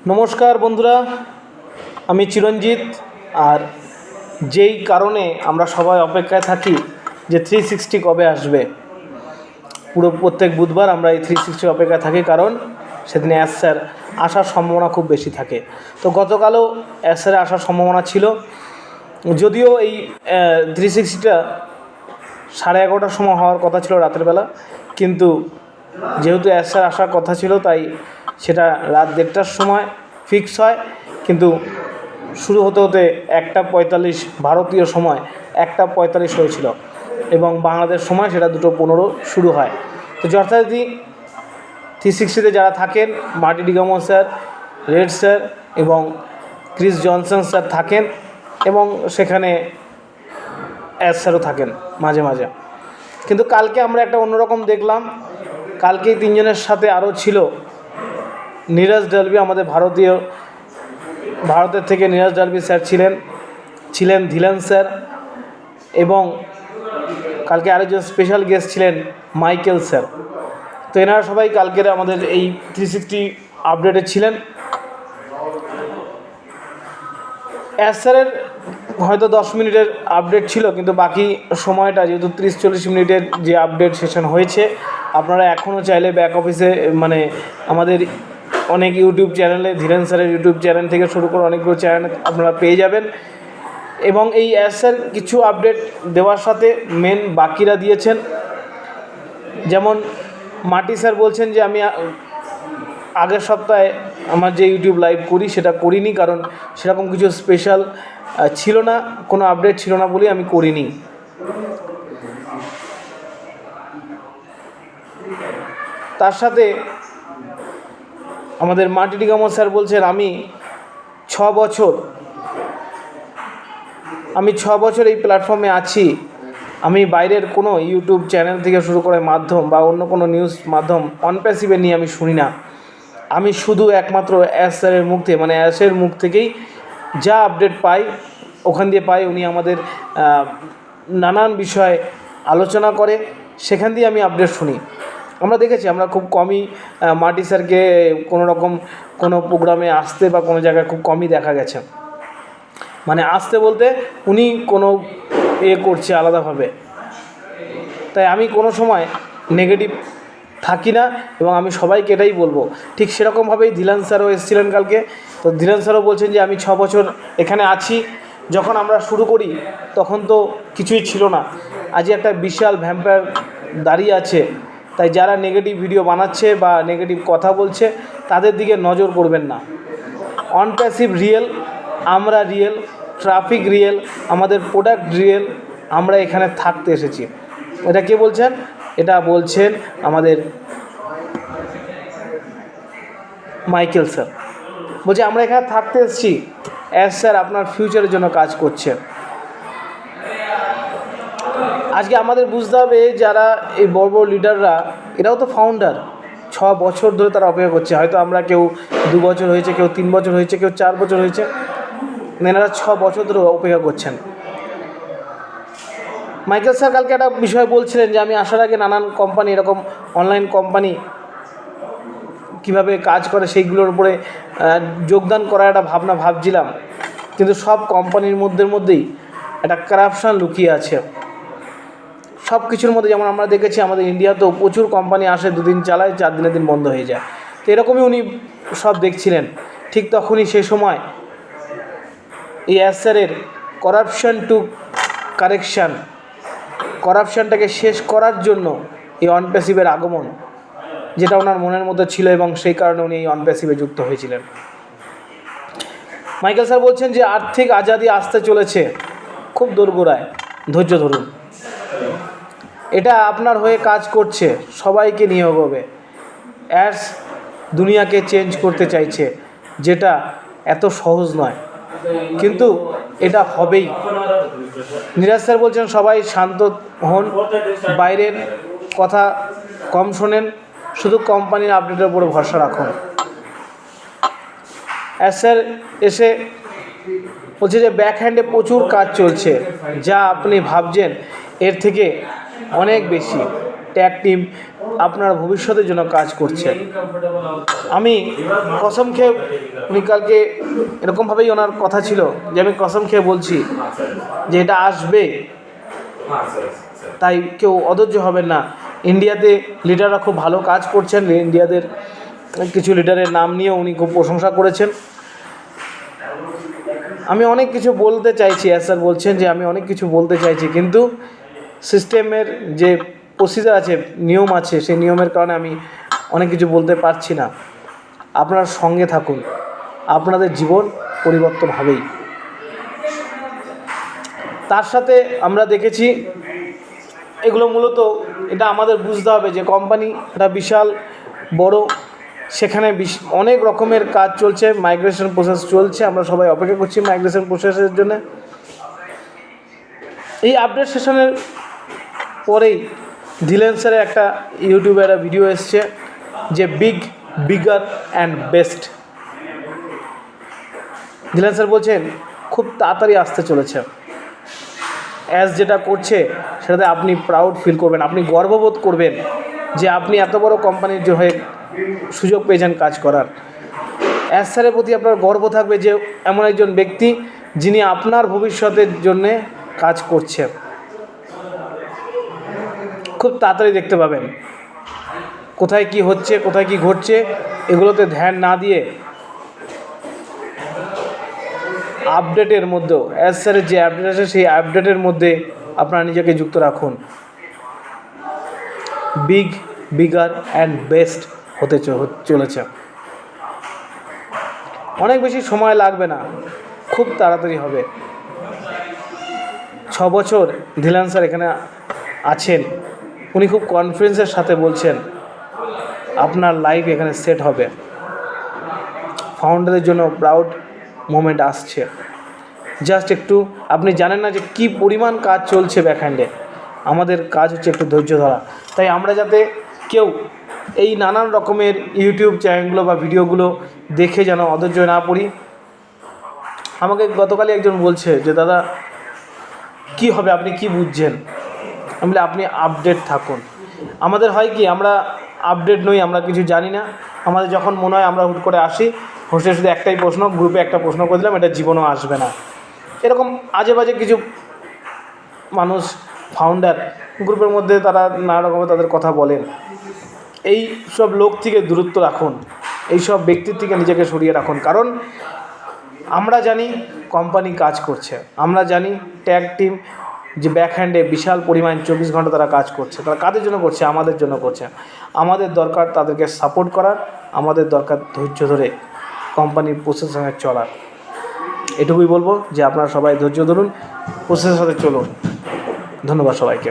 নমস্কার বন্ধুরা, আমি চিরঞ্জিত। আর যেই কারণে আমরা সবাই অপেক্ষায় থাকি যে 360 কবে আসবে, প্রত্যেক বুধবার আমরা এই 360 অপেক্ষায় থাকি, কারণ সেদিনে অ্যাশ স্যার আসার সম্ভাবনা খুব বেশি থাকে। তো গতকালও অ্যাশ স্যারের আসার সম্ভাবনা ছিল, যদিও এই 360টা 11:30টার সময় হওয়ার কথা ছিল রাতের বেলা, কিন্তু যেহেতু অ্যাশ স্যার আসার কথা ছিল তাই সেটা রাত 1:30টার সময় ফিক্স হয়। কিন্তু শুরু হতে হতে 1:45 ভারতীয় সময় 1:45 হয়েছিল এবং বাংলাদেশ সময় সেটা 2:15 শুরু হয়। তো যথারীতি 360তে যারা থাকেন, মার্টি ডিগামো স্যার, রেড স্যার এবং ক্রিস জনসন স্যার থাকেন, এবং সেখানে অ্যাশ স্যারও থাকেন মাঝে মাঝে। কিন্তু কালকে আমরা একটা অন্যরকম দেখলাম। কালকেই তিনজনের সাথে আরও ছিল নীরজ ডালবি, আমাদের ভারতের থেকে নীরজ ডালবি স্যার ছিলেন ধীলেন স্যার, এবং কালকে আরেকজন স্পেশাল গেস্ট ছিলেন মাইকেল স্যার। তো এনারা সবাই কালকের আমাদের এই 360 আপডেটে ছিলেন। অ্যাশ স্যারের হয়তো 10 মিনিটের আপডেট ছিল, কিন্তু বাকি সময়টা যেহেতু 30-40 মিনিটের যে আপডেট সেশন হয়েছে, আপনারা এখনও চাইলে ব্যাক অফিসে মানে আমাদের অনেক ইউটিউব চ্যানেলে, ধীরেন স্যারের ইউটিউব চ্যানেল থেকে শুরু করে অনেকগুলো চ্যানেল আপনারা পেয়ে যাবেন। এবং এই অ্যাশ স্যার কিছু আপডেট দেওয়ার সাথে মেন বাকিরা দিয়েছেন। যেমন মাটি স্যার বলছেন যে আমি আগের সপ্তাহে আমার যে ইউটিউব লাইভ করি সেটা করিনি, কারণ সেরকম কিছু স্পেশাল ছিল না, কোনো আপডেট ছিল না বলে আমি করিনি। তার সাথে আমাদের মার্টি ডিগামো স্যার বলছেন আমি 6 বছর এই প্ল্যাটফর্মে আছি, আমি বাইরের কোনো ইউটিউব চ্যানেল থেকে শুরু করে মাধ্যম বা অন্য কোনো নিউজ মাধ্যম অনপ্যাসিভে নিয়ে আমি শুনি না। আমি শুধু একমাত্র অ্যাশ স্যারের মুখ থেকে, মানে অ্যাশের মুখ থেকেই যা আপডেট পাই ওখান দিয়ে পাই। উনি আমাদের নানান বিষয়ে আলোচনা করে, সেখান দিয়ে আমি আপডেট শুনি। আমরা দেখেছি, আমরা খুব কমই মার্টি স্যারকে কোনো প্রোগ্রামে আসতে বা কোনো জায়গায় খুব কমই দেখা গেছে। মানে আসতে বলতে উনি কোনো করছে আলাদাভাবে। তাই আমি কোনো সময় নেগেটিভ থাকি না, এবং আমি সবাইকে এটাই বলবো। ঠিক সেরকমভাবেই ধীলেন স্যারও এসেছিলেন কালকে। তো ধীলেন স্যারও বলছেন যে আমি 6 বছর এখানে আছি, যখন আমরা শুরু করি তখন তো কিছুই ছিল না, আজই একটা বিশাল ভ্যাম্পায়ার দাঁড়িয়ে আছে। তাই যারা নেগেটিভ ভিডিও বানাচ্ছে বা নেগেটিভ কথা বলছে তাদের দিকে নজর করবেন না। অনপ্যাসিভ রিয়েল, আমরা রিয়েল, ট্রাফিক রিয়েল, আমাদের প্রোডাক্ট রিয়েল, আমরা এখানে থাকতে এসেছি। এটা কে বলছেন? এটা বলছেন আমাদের মাইকেল স্যার। বলছে আমরা এখানে থাকতে এসেছি, অ্যাশ স্যার আপনার ফিউচারের জন্য কাজ করছে। আজকে আমাদের বুঝতে হবে, যারা এই বড় বড় লিডাররা, এরাও তো ফাউন্ডার। 6 বছর ধরে তারা অপেক্ষা করছে। হয়তো আমরা কেউ 2 বছর হয়েছে, কেউ 3 বছর হয়েছে, কেউ 4 বছর হয়েছে, এনারা 6 বছর ধরে অপেক্ষা করছেন। মাইকেল স্যার কালকে একটা বিষয় বলছিলেন যে আমি আসার আগে নানান কোম্পানি, এরকম অনলাইন কোম্পানি কীভাবে কাজ করে সেইগুলোর উপরে যোগদান করার একটা ভাবছিলাম, কিন্তু সব কোম্পানির মধ্যেই একটা কারাপশান লুকিয়ে আছে সব কিছুর মধ্যে। যেমন আমরা দেখেছি আমাদের ইন্ডিয়াতেও প্রচুর কোম্পানি আসে, 2 দিন চালায়, 4 দিনের দিন বন্ধ হয়ে যায়। তো এরকমই উনি সব দেখছিলেন। ঠিক তখনই সেই সময় এই অ্যাশ স্যারের করাপশান টু কারেকশান, করাপশানটাকে শেষ করার জন্য এই অনপ্যাসিভের আগমন, যেটা ওনার মনের মধ্যে ছিল, এবং সেই কারণে উনি এই অনপ্যাসিভে যুক্ত হয়েছিলেন। মাইকেল স্যার বলছেন যে আর্থিক আজাদি আসতে চলেছে, খুব দোরগোড়ায়, ধৈর্য ধরুন। এটা আপনার হয়ে কাজ করছে, সবাইকে নিয়ে হবে। অ্যাশ দুনিয়াকে চেঞ্জ করতে চাইছে, যেটা এত সহজ নয়, কিন্তু এটা হবেই। নীরজ স্যার বলছেন সবাই শান্ত হন, বাইরের কথা কম শোনেন, শুধু কোম্পানির আপডেটের উপরে ভরসা রাখুন। অ্যাশ স্যার এসে বলছে যে ব্যাকহ্যান্ডে প্রচুর কাজ চলছে, যা আপনি ভাবছেন এর থেকে অনেক বেশি। ট্যাগ টিম আপনার ভবিষ্যতের জন্য কাজ করছে। আমি কসম খেয়ে, উনি কালকে এরকমভাবেই ওনার কথা ছিল যে আমি কসম খেয়ে বলছি যে এটা আসবে, তাই কেউ অধৈর্য হবেন না। ইন্ডিয়াতে লিডাররা খুব ভালো কাজ করছেন, ইন্ডিয়াদের কিছু লিডারের নাম নিয়ে উনি খুব প্রশংসা করেছেন। আমি অনেক কিছু বলতে চাইছি, স্যার বলছেন যে আমি অনেক কিছু বলতে চাইছি, কিন্তু সিস্টেমের যে প্রসিজার আছে, নিয়ম আছে, সেই নিয়মের কারণে আমি অনেক কিছু বলতে পারছি না। আপনার সঙ্গে থাকুন, আপনাদের জীবন পরিবর্তন হবেই। তার সাথে আমরা দেখেছি, এগুলো মূলত এটা আমাদের বুঝতে হবে যে কোম্পানি একটা বিশাল বড়, সেখানে অনেক রকমের কাজ চলছে, মাইগ্রেশন প্রসেস চলছে, আমরা সবাই অপেক্ষা করছি মাইগ্রেশন প্রসেসের জন্য। এই আপডেট সেশনের পরেই ধিলেন স্যারের একটা ইউটিউবে একটা ভিডিও এসছে যে বিগার অ্যান্ড বেস্ট। ধিলেন স্যার বলছেন খুব তাড়াতাড়ি আসতে চলেছে। যেটা করছে সেটাতে আপনি প্রাউড ফিল করবেন, আপনি গর্ববোধ করবেন যে আপনি এত বড় কোম্পানির হয়ে সুযোগ পেয়েছেন কাজ করার। স্যারের প্রতি আপনার গর্ব থাকবে যে এমন একজন ব্যক্তি যিনি আপনার ভবিষ্যতের জন্যে কাজ করছে। খুব তাড়াতাড়ি দেখতে পাবেন কোথায় কি হচ্ছে, কোথায় কি ঘটছে, এগুলোতে ধ্যান না দিয়ে আপডেটের মধ্যেও স্যারের যে আপডেট আছে সেই আপডেটের মধ্যে আপনারা নিজেকে যুক্ত রাখুন। বিগার অ্যান্ড বেস্ট হতে চলেছে। অনেক বেশি সময় লাগবে না, খুব তাড়াতাড়ি হবে। 6 বছর ধিলান স্যার এখানে আছেন, উনি খুব কনফিডেন্সের সাথে বলছেন আপনার লাইফ এখানে সেট হবে। ফাউন্ডারদের জন্য প্রাউড মোমেন্ট আসছে। জাস্ট একটু আপনি জানেন না যে কী পরিমাণ কাজ চলছে ব্যাকহ্যান্ডে। আমাদের কাজ হচ্ছে একটু ধৈর্য ধরা। তাই আমরা যাতে কেউ এই নানান রকমের ইউটিউব চ্যানেলগুলো বা ভিডিওগুলো দেখে যেন অধৈর্য না পড়ি। আমাকে গতকালই একজন বলছে যে দাদা কি হবে, আপনি কি বুঝছেন? আমি বলি আপনি আপডেট থাকুন। আমাদের হয় কি, আমরা আপডেট নই, আমরা কিছু জানি না। আমাদের যখন মনে হয় আমরা হুট করে আসি, হোস্টের শুধু একটাই প্রশ্ন, গ্রুপে একটা প্রশ্ন করে দিলাম, এটা জীবনেও আসবে না। এরকম আজে বাজে কিছু মানুষ ফাউন্ডার গ্রুপের মধ্যে তারা নানা রকমের তাদের কথা বলেন। এই সব লোক থেকে দূরত্ব রাখুন, এই সব ব্যক্তির থেকে নিজেকে সরিয়ে রাখুন। কারণ আমরা জানি কোম্পানি কাজ করছে, আমরা জানি ট্যাগ টিম যে ব্যাকহ্যান্ডে বিশাল পরিমাণ 24 ঘন্টা তারা কাজ করছে। তারা কাদের জন্য করছে? আমাদের জন্য করছে। আমাদের দরকার তাদেরকে সাপোর্ট করার, আমাদের দরকার ধৈর্য ধরে কোম্পানির প্রসেসের সঙ্গে চলার। এটুকুই বলবো যে আপনারা সবাই ধৈর্য ধরুন, প্রসেসের সাথে চলুন। ধন্যবাদ সবাইকে।